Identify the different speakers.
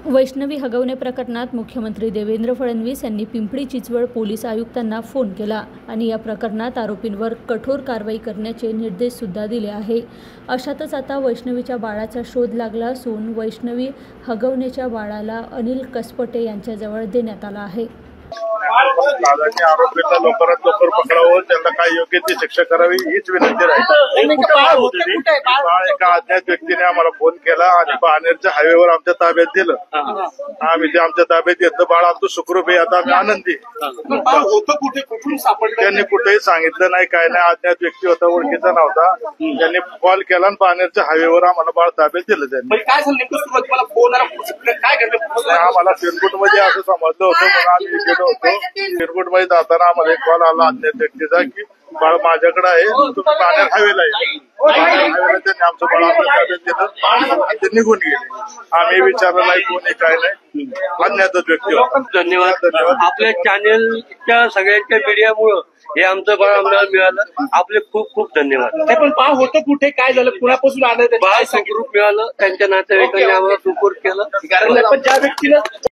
Speaker 1: वैष्णवी हगवणे प्रकरणात मुख्यमंत्री देवेंद्र फडणवीस यांनी पिंपरी चिंचवड पोलीस आयुक्तांना फोन केला आणि या प्रकरणात आरोपींवर कठोर कारवाई करण्याचे निर्देश सुद्धा दिले आहे। अशातच आता वैष्णवीच्या बाळाचा शोध लागला असून वैष्णवी हगवणेच्या बाळाला अनिल कसपटे यांच्याजवळ देण्यात आला आहे।
Speaker 2: आरोपींना लवकरात लवकर पकडावं, त्यांना काय योग्य ती शिक्षा करावी हीच विनंती राहील। बाळ एका अज्ञात व्यक्तीने आम्हाला फोन केला आणि बाणेरच्या हायवेवर आमच्या ताब्यात दिलं। आम्ही ते आमच्या ताब्यात घेतलं। बाळ आमचं सुखरूप आहे, आता आम्ही आनंदी। त्यांनी कुठेही सांगितलं नाही, काय नाही। अज्ञात व्यक्ती होता, ओळखीचा नव्हता। त्यांनी कॉल केला आणि बाणेरच्या हायवेवर आम्हाला बाळ ताब्यात दिलं। त्यांनी आम्हाला सिरकुटमध्ये असं समजलं होतं, म्हणून आम्ही गेलो होतो। सिरकुटमध्ये जाताना आम्हाला एक कॉल आला अज्ञात व्यक्तीचा की बाळ माझ्याकडे आहे, तुम्ही बाणेर हायवेला आहे। त्यांनी आमचं बाळ आपल्या ताब्यात दिलं आणि ते निघून गेले। आम्ही विचारलं नाही कोणी काय नाही, अज्ञातच व्यक्ती होता।
Speaker 3: धन्यवाद। आपल्या चॅनेलच्या सगळ्यांच्या मीडियामुळे हे आमचं बाळ आम्हाला मिळालं, आपले खूप खूप धन्यवाद।
Speaker 4: पण बाळ होतं कुठे, काय झालं, कुणापासून आलं?
Speaker 3: बाळ सुखरूप मिळालं, त्यांच्या नातेवाईकांनी आम्हाला सुपूर्द केलं।
Speaker 4: पण ज्या व्यक्तीला